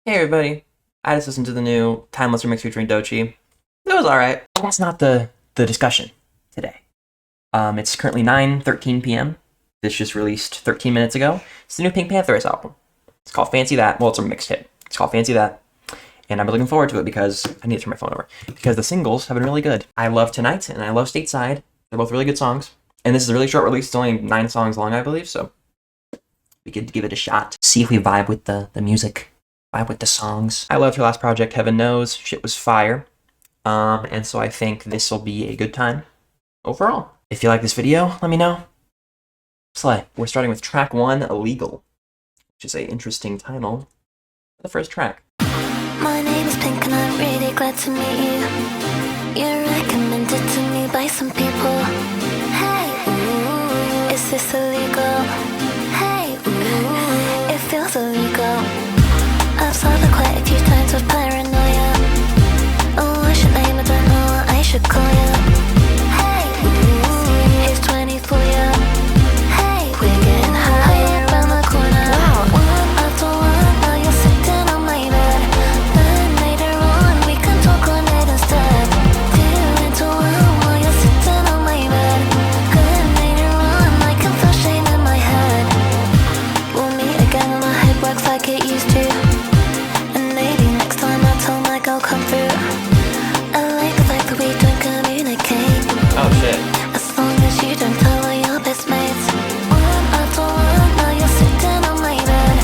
Hey everybody, I just listened to the new Timeless remix featuring Doechii. It was alright. That's not the discussion today. It's currently 9:13 p.m. This just released 13 minutes ago. It's the new PinkPantheress album. It's called Fancy That. Well, it's a mixtape. It's called Fancy That. And I've been looking forward to it because I need to turn my phone over. Because the singles have been really good. I love Tonight and I love Stateside. They're both really good songs. And this is a really short release. It's only 9 songs long, I believe. So we could give it a shot. See if we vibe with the music. Vibe with the songs. I loved her last project, Heaven Knows. Shit was fire. And so I think this will be a good time overall. If you like this video, let me know. Slay. We're starting with track 1, Illegal, which is an interesting title for the first track. My name is Pink and I'm really glad to meet you. You're recommended to me by some people. Hey, ooh, is this illegal? Hey, ooh, it feels illegal. I've saw that quite a few times with paranoia. Oh, what's your name? I don't know what I should call you. Hey, ooh, here's 20 for you. Hey, we're getting higher around the corner. Wow. One after one, now you're sitting on my bed. Then later on, we can talk on it instead. 2 into 1 while you're sitting on my bed. Then later on, I can feel shame in my head. We'll meet again when my head works like it used to. Come through. I like the fact that we don't communicate. Oh shit. As long as you don't tell all your best mates. One after one, now you're sitting on my bed.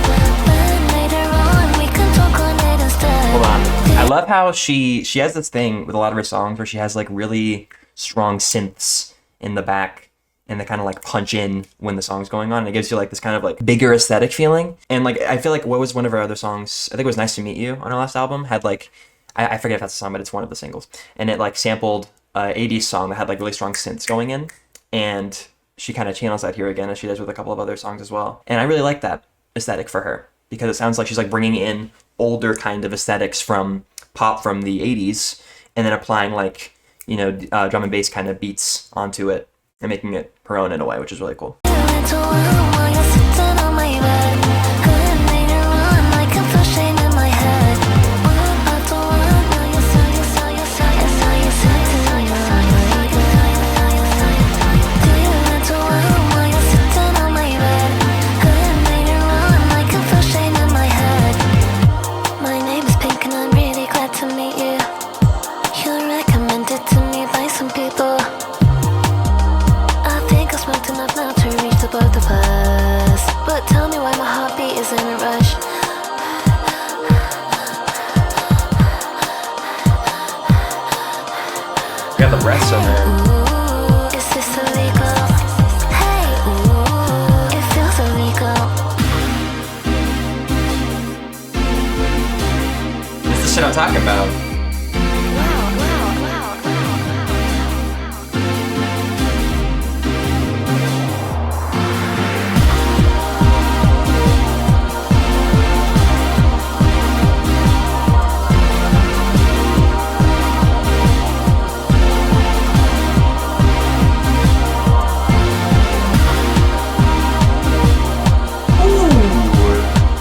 Then later on, we can talk on it instead. Hold on. I love how she has this thing with a lot of her songs where she has like really strong synths in the back and they kind of like punch in when the song's going on. And it gives you like this kind of like bigger aesthetic feeling. And like I feel like what was one of her other songs? I think it was Nice to Meet You on her last album. Had like I forget if that's a song, but it's one of the singles. And it like sampled an 80s song that had like really strong synths going in. And she kind of channels that here again, as she does with a couple of other songs as well. And I really like that aesthetic for her because it sounds like she's like bringing in older kind of aesthetics from pop from the 80s and then applying like, you know, drum and bass kind of beats onto it and making it her own in a way, which is really cool. Both of us, but tell me why my heartbeat is in a rush. Got the breaths in there. Ooh, is this illegal? Hey, ooh, it feels illegal. This is the shit I'm talking about.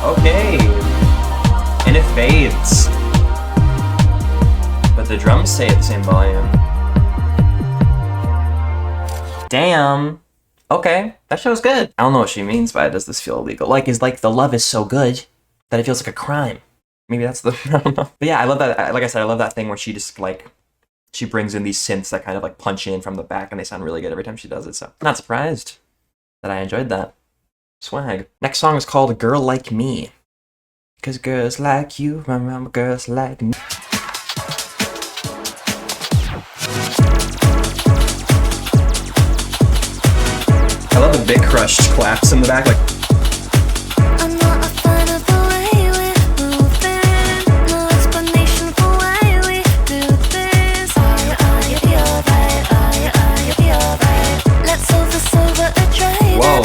Okay, and it fades, but the drums stay at the same volume. Damn. Okay, that show's good. I don't know what she means by does this feel illegal. Like, is like the love is so good that it feels like a crime. Maybe that's the, I don't know. But yeah, I love that. Like I said, I love that thing where she just like, she brings in these synths that kind of like punch in from the back and they sound really good every time she does it. So I'm not surprised that I enjoyed that. Swag. Next song is called Girl Like Me. Cause girls like you run around with girls like me. I love the big crushed claps in the back, like. I'm not a fan of the way we're moving. No explanation for why we do this. You'll be alright. You'll be alright. Let's solve this over a drive. Whoa.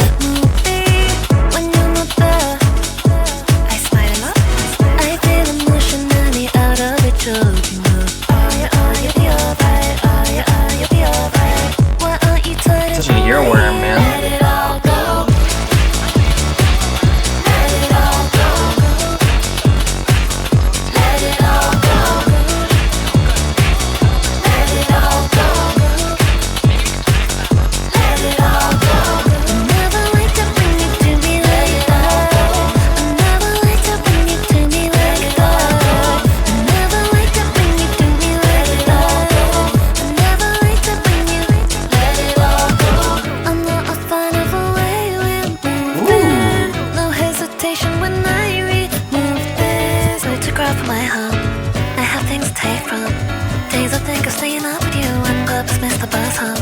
Such an earworm, man. of staying up with you on purpose, miss the bus hop.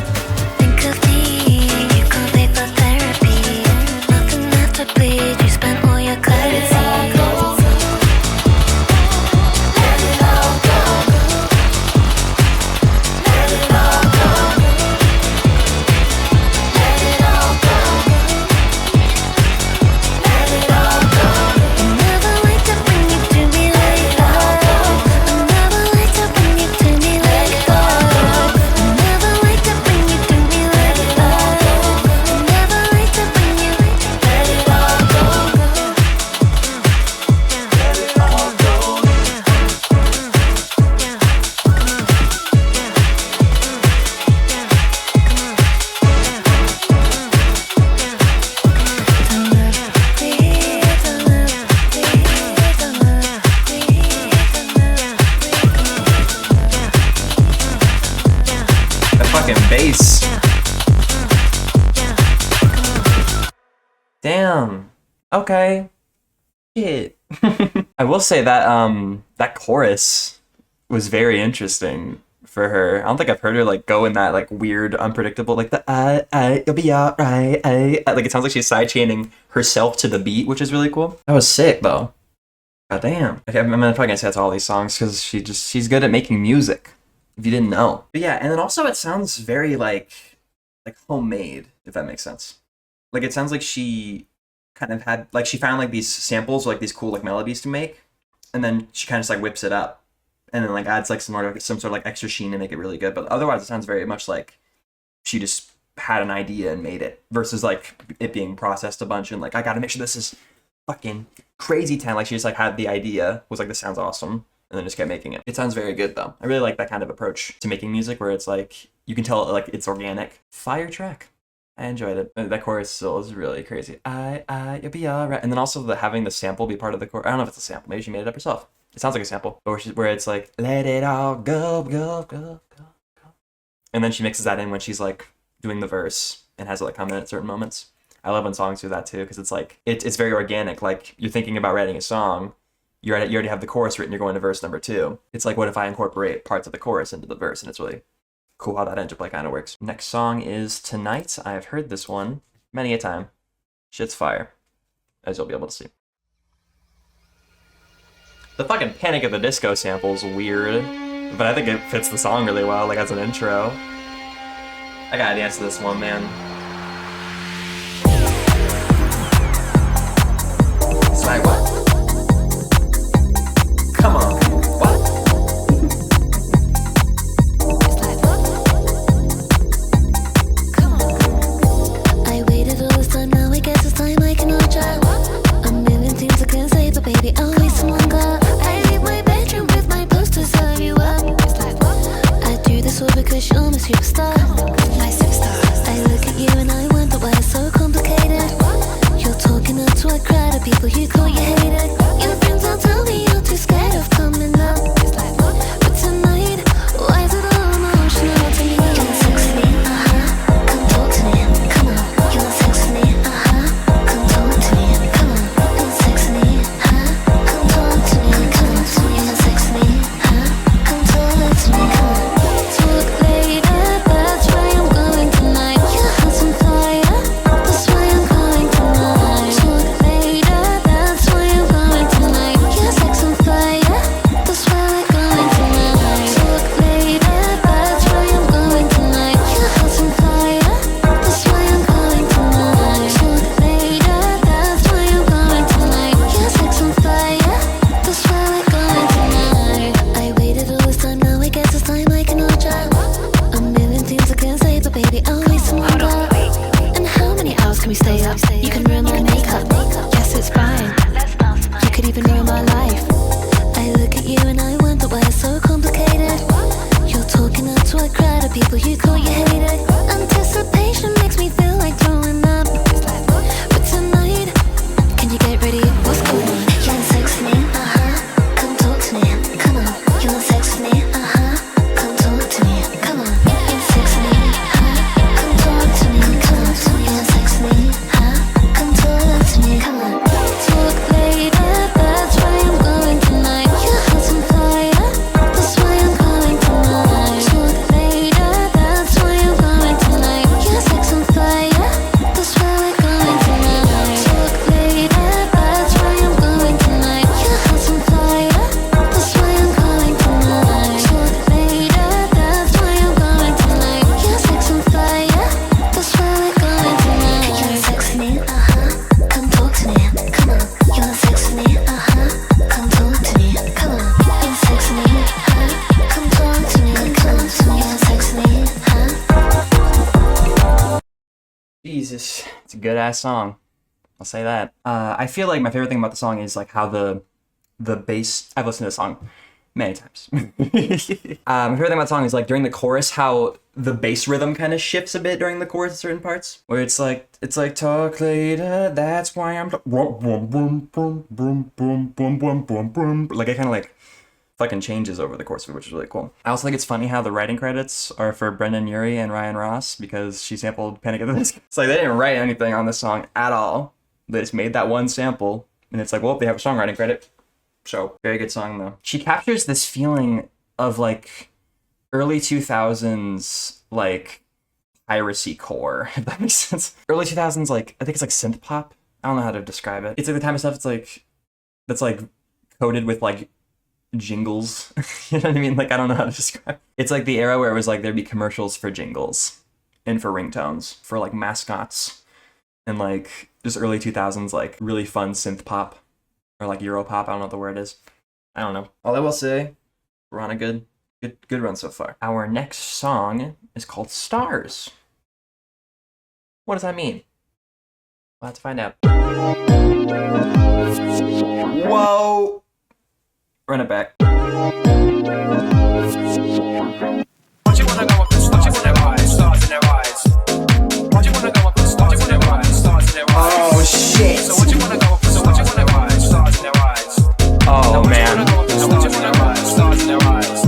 Think of me, you can't pay for therapy. Nothing left to bleed, you spent all your clarity. Bass. Damn. Okay. Shit. I will say that that chorus was very interesting for her. I don't think I've heard her like go in that like weird, unpredictable, like the you'll be alright. Like it sounds like she's sidechaining herself to the beat, which is really cool. That was sick though. God damn. Okay, I'm probably gonna say that's all these songs because she's good at making music. If you didn't know. But yeah, and then also it sounds very like homemade, if that makes sense. Like it sounds like she kind of had like she found like these samples, like these cool like melodies to make, and then she kind of just like whips it up and then like adds like some sort of like extra sheen to make it really good. But otherwise it sounds very much like she just had an idea and made it versus like it being processed a bunch and like I gotta make sure this is fucking crazy 10. Like she just like had the idea, was like this sounds awesome. And then just kept making it. It sounds very good though. I really like that kind of approach to making music where it's like, you can tell like it's organic. Fire track. I enjoyed it. That chorus still is really crazy. You'll be alright. And then also having the sample be part of the chorus. I don't know if it's a sample. Maybe she made it up herself. It sounds like a sample. But where it's like, let it all go, go, go, go, go. And then she mixes that in when she's like doing the verse and has it like come in at certain moments. I love when songs do that too because it's like, it's very organic. Like you're thinking about writing a song. You already have the chorus written, you're going to verse number 2. It's like, what if I incorporate parts of the chorus into the verse? And it's really cool how that interplay kind of works. Next song is Tonight. I've heard this one many a time. Shit's fire, as you'll be able to see. The fucking Panic at the Disco sample is weird, but I think it fits the song really well, like as an intro. I gotta dance to this one, man. It's like, what? Come on. What? Come on. I waited all this time, now I guess it's time I can try. A million things I can say, but baby, always someone got. I leave my bedroom with my posters of you up. I do this all because you're my superstar. My superstar. I look at you and I wonder why it's so complicated. You're talking out to a crowd of people you call you hated. Your friends all tell me you're too scared of coming up. But tonight, why is it all emotional to me? You want sex with me? Come talk to me. Come on. You want sex with me? Come talk to me. Come on. You want sex with me? Come talk to me. Come on. You want sex with me? Come talk to me. Come on. Talk later, that's why I'm going tonight. Your heart's on fire, that's why I'm going tonight. Talk later, that's why I'm going tonight. Your sex on fire, that's why we're going tonight. Talk later, that's why I'm going tonight. Your heart's on fire, that's why I'm going tonight. Talk later, that's why I'm going tonight. Your sex on fire, that's why we're going tonight. I waited all this time, now I guess it's time I can try. A million things I can say, but baby, always someone got. And how many hours can we stay up? You can ruin my makeup. Yes, it's fine. You could even ruin my life. I look at you and I wonder why it's so complicated. You're talking out to a crowd of people you call you hated. Anticipation makes me feel like throwing up. But tonight, can you get ready? What's going on? You want sex with me? Come talk to me. Come on. You want sex with me? Come talk to me. Come on. You want sex with me? Come talk to me. Come on. You want sex with me? Come talk to me. Come on. Talk later, that's why I'm going tonight. Your heart's on fire, that's why I'm going tonight. Talk Jesus, it's a good ass song. I'll say that. I feel like my favorite thing about the song is like how the bass. I've listened to the song many times. My favorite thing about the song is like during the chorus, how the bass rhythm kind of shifts a bit during the chorus at certain parts, where it's like talk later. That's why I'm boom boom boom boom boom boom boom boom boom boom. Like it kind of like fucking changes over the course of it, which is really cool. I also think it's funny how the writing credits are for Brendan Urie and Ryan Ross because she sampled Panic at the Disco. It's like they didn't write anything on this song at all. They just made that one sample, and it's like, well, they have a songwriting credit. So, very good song, though. She captures this feeling of, like, early 2000s, like, piracy core, if that makes sense. Early 2000s, like, I think it's, like, synth pop. I don't know how to describe it. It's, like, the time of stuff that's, like, coded with, like, jingles. You know what I mean? Like, I don't know how to describe it. It's, like, the era where it was, like, there'd be commercials for jingles and for ringtones, for, like, mascots. And, like, just early 2000s, like, really fun synth pop. Or, like, Euro pop. I don't know what the word is. I don't know. All I will say, we're on a good run so far. Our next song is called Stars. What does that mean? We'll have to find out. Whoa! Run it back. What you wanna go up and stars in their eyes, stars in their eyes. What you wanna go up and stars in their eyes, stars in their eyes. Oh shit! So what you wanna go up and what you wanna go stars in their eyes. Oh man. What you wanna go stars in their eyes.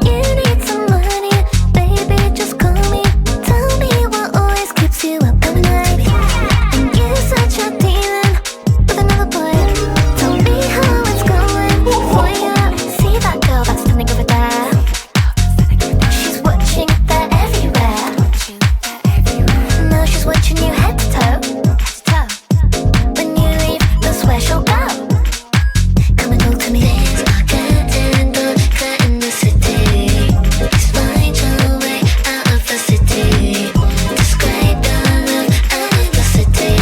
You need some money, baby, just call me. Tell me what always keeps you up at night. And you such a demon with another boy. Tell me how it's going for you. See that girl that's standing over there? She's watching that everywhere. Now she's watching you head to toe. When you leave, that's where she'll go. Come and talk to me. Things are getting darker in the city. Please find your way out of the city. Describe your love out of the city.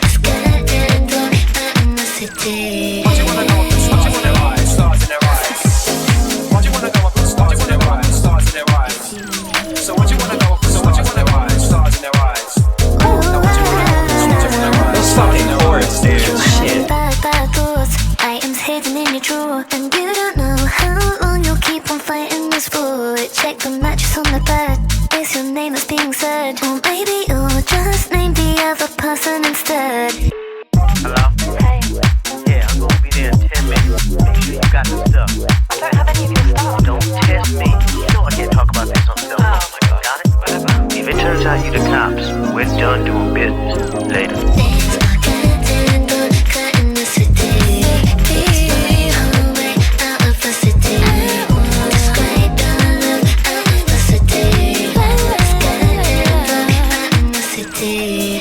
It's getting darker in the city. What you wanna go up and stars in their eyes, stars in their eyes. What you wanna go up and stars in their eyes, stars in their eyes. So what you wanna go up and what you wanna go stars in their eyes. Those fucking chords, dude. Shit. Bad thoughts, items hidden in your drawer. And you don't know how long you'll keep on fighting this for. Check the mattress on the bed. Is your name that's being said? Or maybe you'll just name the other person instead. Hello? Hey, Yeah, I'm gonna be there in 10 minutes. Make sure you got the stuff. I don't have any of your stuff. Don't test me. You know I can't talk about this on cell phone. Oh my God. Got it? Whatever. If it turns out you the cops, we're done doing business. Later. Things are getting darker in the city. Please find your way out of the city. Describe your love out of the city. It's getting darker in the city.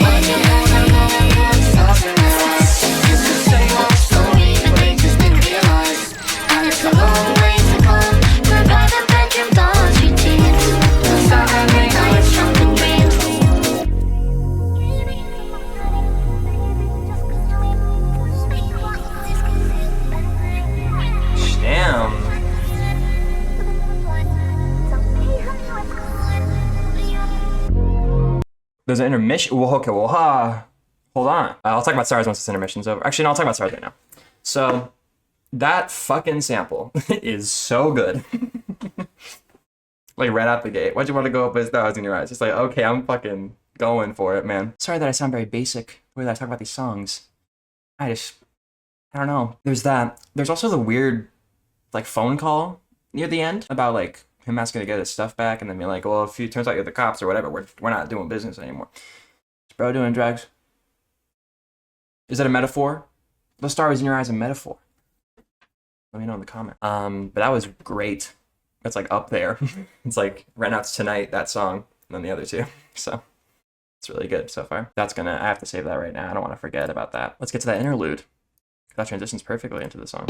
And it's a long way to come. Goodbye the bedroom doors, routines. Saturday nights, drunken dreams. Damn. There's an intermission. Well, okay, well, hold on. I'll talk about Stars once this intermission's over. Actually, no, I'll talk about Stars right now. So, that fucking sample is so good. Like, right out the gate. Why'd you want to go up with stars in your eyes? It's like, okay, I'm fucking going for it, man. Sorry that I sound very basic the way that I talk about these songs. I don't know. There's that. There's also the weird, like, phone call near the end about, like, him asking to get his stuff back and then being like, well, if it turns out you're the cops or whatever, we're not doing business anymore. Is bro doing drugs? Is that a metaphor? The star is in your eyes a metaphor. Let me know in the comment. But that was great. It's like up there. It's like Right Now It's Tonight, that song, and then the other two. So it's really good so far. I have to save that right now. I don't want to forget about that. Let's get to that interlude. That transitions perfectly into the song.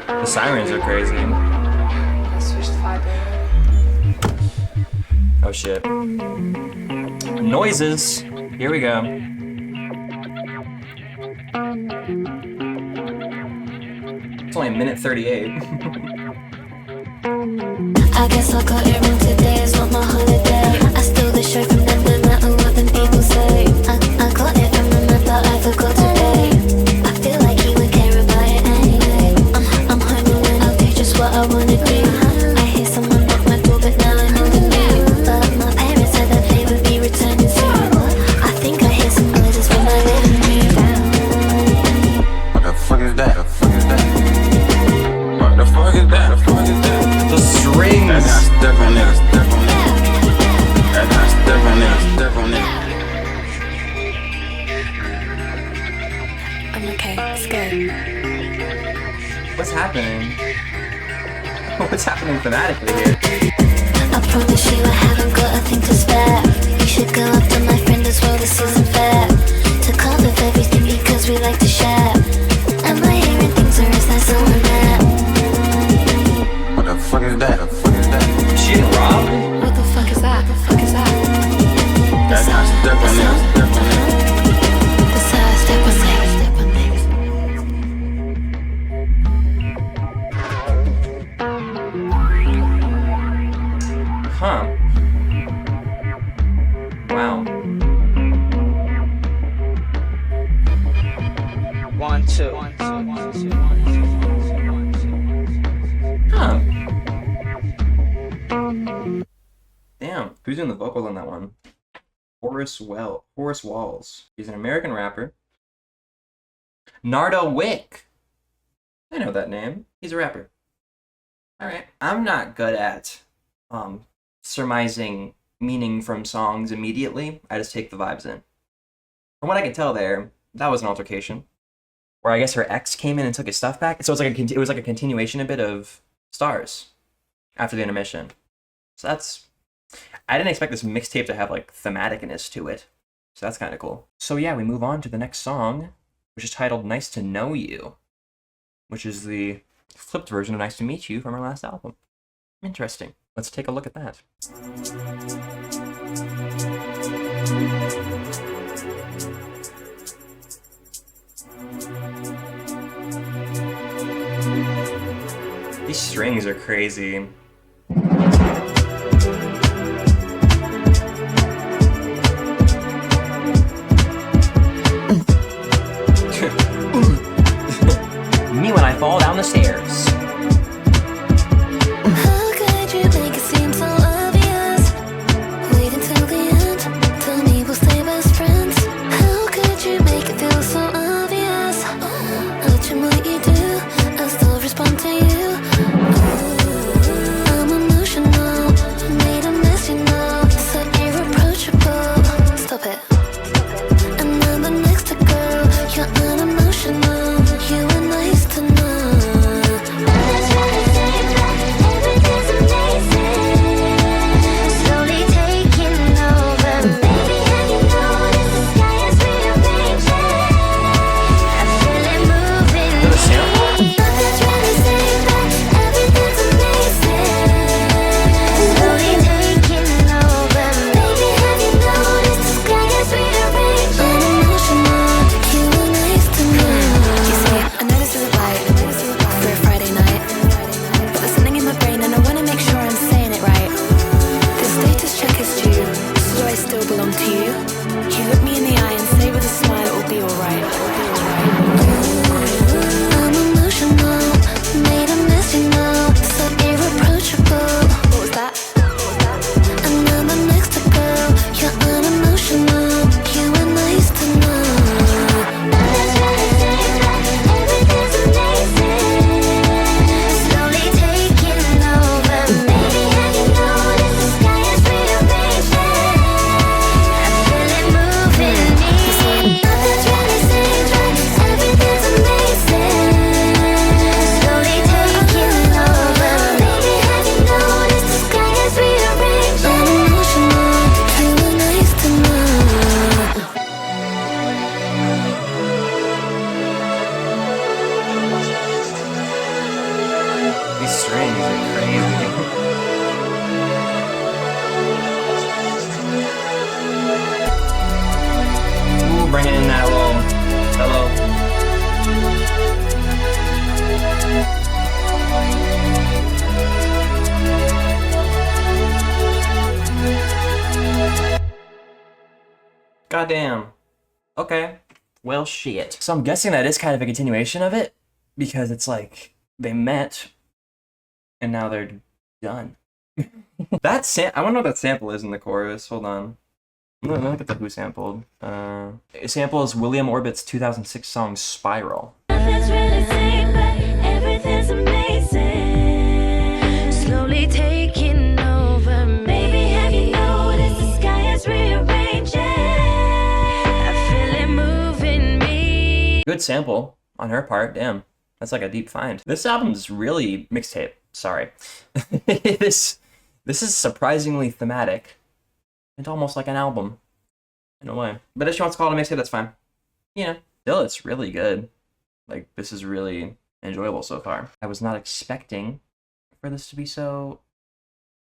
The sirens are crazy. I switched vibe. Oh shit. Noises. Here we go. It's only a minute 38. I guess I'll cut it wrong today, it's not my holiday. I stole the show from them, no matter what them people say. I got it from the man that I forgot today. I feel like he would care about it anyway. I'm home alone, I'll do just what I wanna do. I hear someone knock my door, but now I'm in the mood. But my parents said that they would be returning soon. I think I hear some noises from my living room. What the fuck is that? What the fuck is that? The strings. Step on it, step on it. Step on it, step on it. I'm okay, it's good. What's happening? What's happening thematically here? I promise you I haven't got a thing to spare. You should go after my friend as well, this isn't fair. To cut with everything because we like to share. Am I hearing things or is that someone there? What the fuck is that? She didn't rob? What the fuck is that? Step on it, step on it. This how I step on things, step on things. Huh. Wow. 1, 2. Huh. Damn. Who's doing the vocals on that one? Horace Walls. He's an American rapper. Nardo Wick. I know that name. He's a rapper. Alright. I'm not good at surmising meaning from songs immediately. I just take the vibes in. From what I can tell there, that was an altercation. Where I guess her ex came in and took his stuff back. So it was like a continuation a bit of Stars after the intermission. So that's... I didn't expect this mixtape to have like thematicness to it. So that's kind of cool. So yeah, we move on to the next song, which is titled Nice to Know You, which is the flipped version of Nice to Meet You from our last album. Interesting. Let's take a look at that. These strings are crazy. Me when I fall down the stairs. How could you make it seem so obvious? Wait until the end, tell me we'll stay best friends. How could you make it feel so obvious? Watching what you do, I still respond to you. I'm emotional, made a mess, you know. So irreproachable, stop it. And I'm the next to go, you're unemotional. You were nice to know. Goddamn. Okay. Well, shit. So I'm guessing that is kind of a continuation of it, because it's like they met and now they're done. I want to know what that sample is in the chorus. Hold on. I'm gonna look at the who sampled. It samples William Orbit's 2006 song Spiral. Nothing's really same, but everything's amazing. Slowly taking over me. Baby, have you noticed the sky is rearranging? I feel it moving me. Good sample on her part. Damn, that's like a deep find. This album's really mixtape. Sorry. this is surprisingly thematic. It's almost like an album in a way. But if she wants to call it a mixtape, that's fine. You know, still, it's really good. Like, this is really enjoyable so far. I was not expecting for this to be so,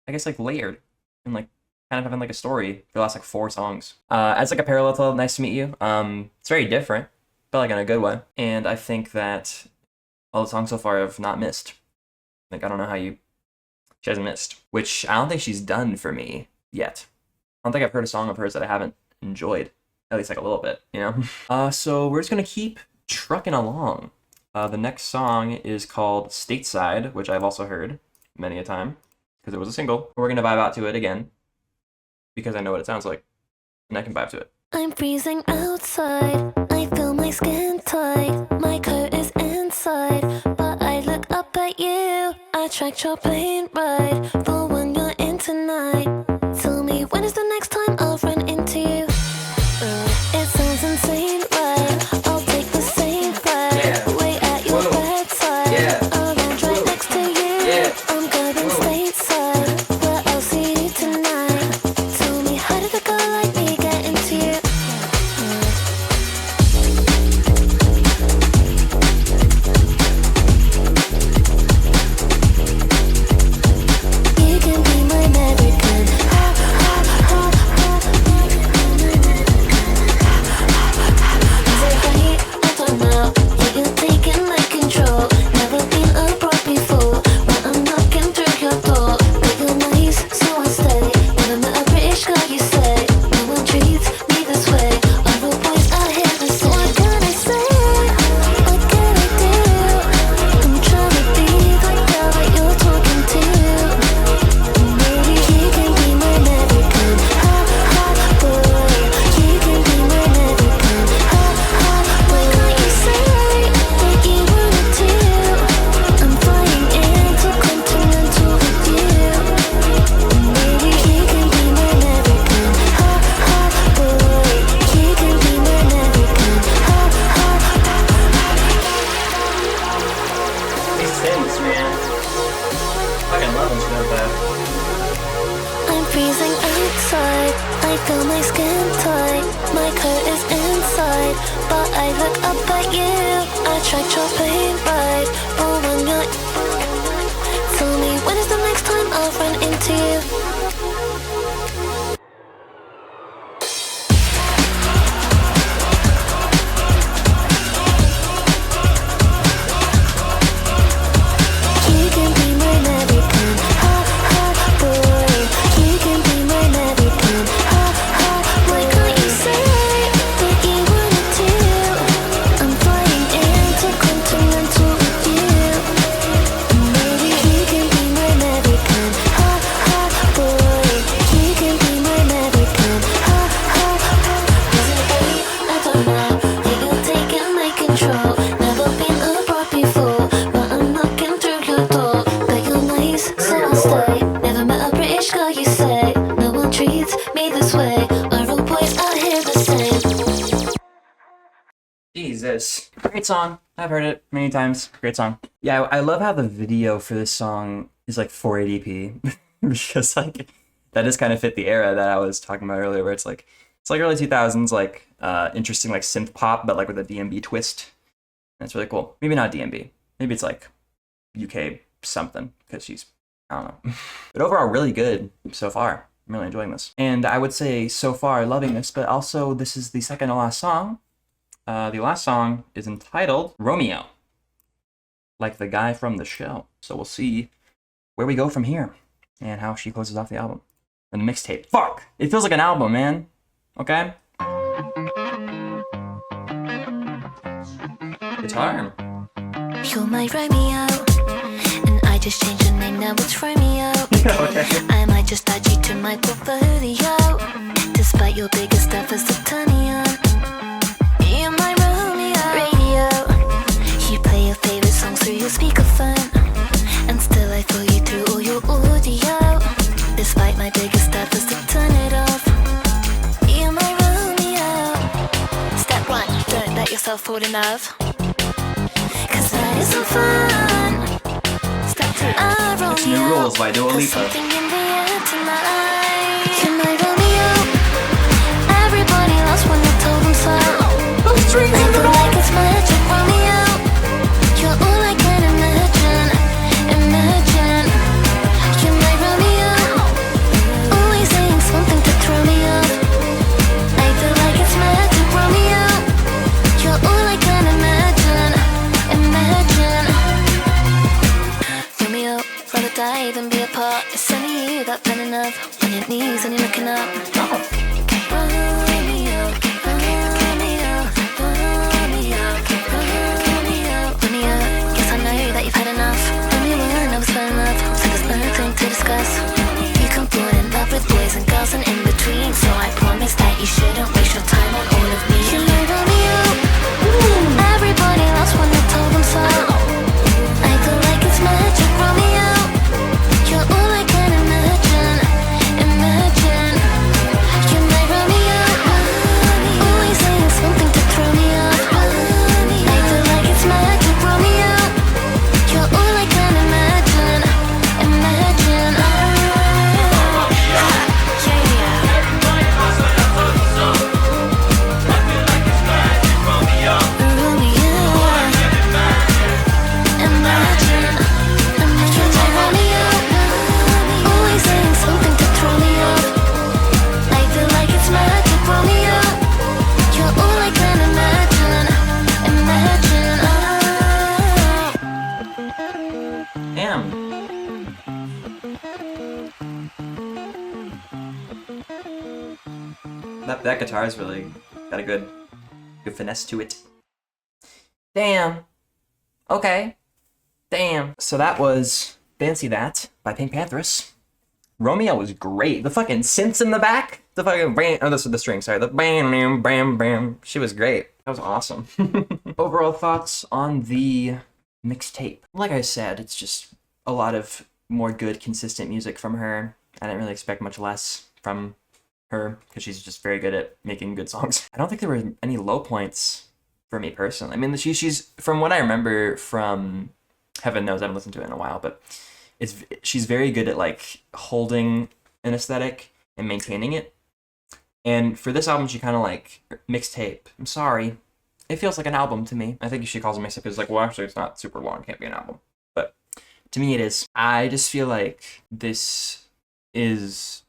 I guess, like, layered and, like, kind of having, like, a story for the last, like, 4 songs. As, like, a parallel to Nice to Meet You, it's very different, but, like, in a good way. And I think that all the songs so far have not missed. Like, I don't know how she hasn't missed. Which I don't think she's done for me yet. I don't think I've heard a song of hers that I haven't enjoyed. At least, like, a little bit, you know? So we're just gonna keep trucking along. The next song is called Stateside, which I've also heard many a time, because it was a single. We're gonna vibe out to it again, because I know what it sounds like, and I can vibe to it. I'm freezing outside. I feel my skin tight. My coat is inside, but I look up at you. I tracked your plane ride for when you're in tonight. Tell me, when is the next time I'll run into you? It sounds insane, right? I'll take the same flight. Wait at your bedside. I'll land right next to you. I'm going stateside, but I'll see you tonight. Tell me, how did a girl like me get into you? You can be my American. Is it right? I don't know. Yeah, you're taking my control. Never been abroad before, but I'm knocking through your door. But you're nice, so I stay. Never met a British girl, you say. No one treats me this way. Other boys out here the same. What can I say? What can I do? I'm trying to be the girl that you're talking to. Maybe you can be my American. Ha ha boy. You can be my American. Ha ha. Why can't you say that you wanted to? I'm flying intercontinental with you. Maybe you can be my American. Ha ha boy. You can be my American. Ha ha. These Sims, man. Fucking love them so bad. I'm freezing outside. I feel my skin tight. My coat is inside, but I look up at you. I tracked your plane ride, but when you're tell me, when is the next time I'll run into you? You can be my American. Ha ha boy. You can be my American. Ha ha. Why can't you say that you wanted to? I'm flying intercontinental with you. Maybe you can be my American. Ha ha boy. You can be my American. Ha ha. Is it right? I don't know. Yeah, you're taking my control. Never been abroad before, but I'm knocking through your door. But you're nice, so I'll stay. Never met a British girl, you say. No one treats me this way. Are all boys out here the same? Jesus. Great song. I've heard it many times. Great song. Yeah, I love how the video for this song is like 480p. Because like that does kind of fit the era that I was talking about earlier, where it's like early 2000s, like interesting like synth pop, but like with a DMB twist. And it's really cool. Maybe not DMB. Maybe it's like UK something, because she's, I don't know. But overall, really good so far. I'm really enjoying this. And I would say so far loving this, but also this is the second to last song. The last song is entitled Romeo, like the guy from the show. So we'll see where we go from here and how she closes off the album. And the mixtape. Fuck! It feels like an album, man. Okay? Guitar. You're my Romeo, and I just changed your name, now it's Romeo. Okay. I might just add you to my portfolio, despite your biggest stuff as a turning on. You're my Romeo. Radio, you play your favorite songs through your speakerphone, and still I follow you through all your audio, despite my biggest stuff as to turn it off. You're my Romeo. Step 1, don't let yourself fall in love, cause that isn't fun. Step 2, It's New Rules by Dua There's Lipa. something in the air tonight. You're my Romeo. Everybody lost when I told them so. I feel like it's magic, Romeo. You're all I can imagine, imagine. You're my Romeo. Always saying something to throw me off. I feel like it's magic, Romeo. You're all I can imagine, imagine. Romeo, rather die than be apart. It's only you that fell in love. On your knees and you're looking up. Romeo, Romeo, Romeo, Romeo. Guess I know that you've had enough. Romeo and I was fell in love, so there's nothing to discuss. You can fall in love with boys and girls and in between, so I promise that you shouldn't waste your time on all of me. You're my Romeo. Everybody lost when I told them so. I feel like it's magic, Romeo. You're all I can imagine, imagine. You're my Romeo. Always saying something to throw me off. I feel like it's magic, Romeo. You're all I can imagine, imagine. Damn. That guitar's really got a good finesse to it. Damn. Okay. Damn. So that was Fancy That by PinkPantheress. Romeo was great. The fucking synths in the back. The fucking bam. Oh, this is the string. Sorry. The bam, bam, bam, bam. She was great. That was awesome. Overall thoughts on the mixtape. Like I said, it's just a lot of more good, consistent music from her. I didn't really expect much less from her because she's just very good at making good songs. I don't think there were any low points for me personally. I mean, she's from what I remember from Heaven Knows, I haven't listened to it in a while, but she's very good at like holding an aesthetic and maintaining it. And for this album, she kind of like mixtape. I'm sorry, it feels like an album to me. I think she calls it mixtape because like, well, actually, it's not super long. It can't be an album, but to me, it is. I just feel like this is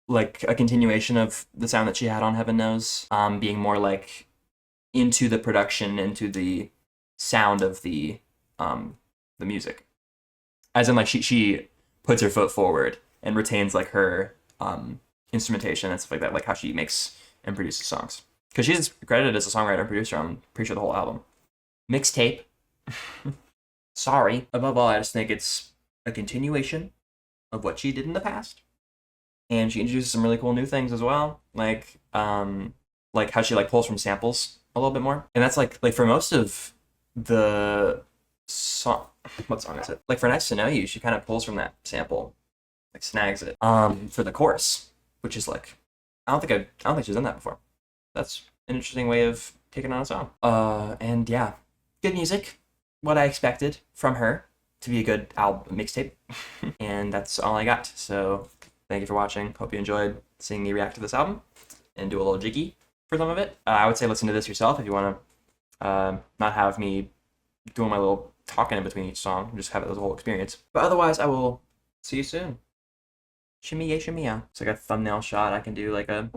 like a continuation of the sound that she had on Heaven Knows, being more like into the production, into the sound of the music, as in like she puts her foot forward and retains like her instrumentation and stuff like that, like how she makes and produces songs, because she's credited as a songwriter and producer on pretty sure the whole album. Mixtape. Sorry. Above all, I just think it's a continuation of what she did in the past. And she introduces some really cool new things as well, like how she like pulls from samples a little bit more. And that's like for most of the song, what song is it? Like for Nice to Know You, she kind of pulls from that sample, like snags it. For the chorus, which is like I don't think she's done that before. That's an interesting way of taking on a song. And yeah, good music. What I expected from her to be a good album mixtape. And that's all I got. So thank you for watching. Hope you enjoyed seeing me react to this album and do a little jiggy for some of it. I would say listen to this yourself if you want to not have me doing my little talking in between each song. Just have it as a whole experience. But otherwise, I will see you soon. Shimmy yay, shimmy yeah. It's like a thumbnail shot. I can do like a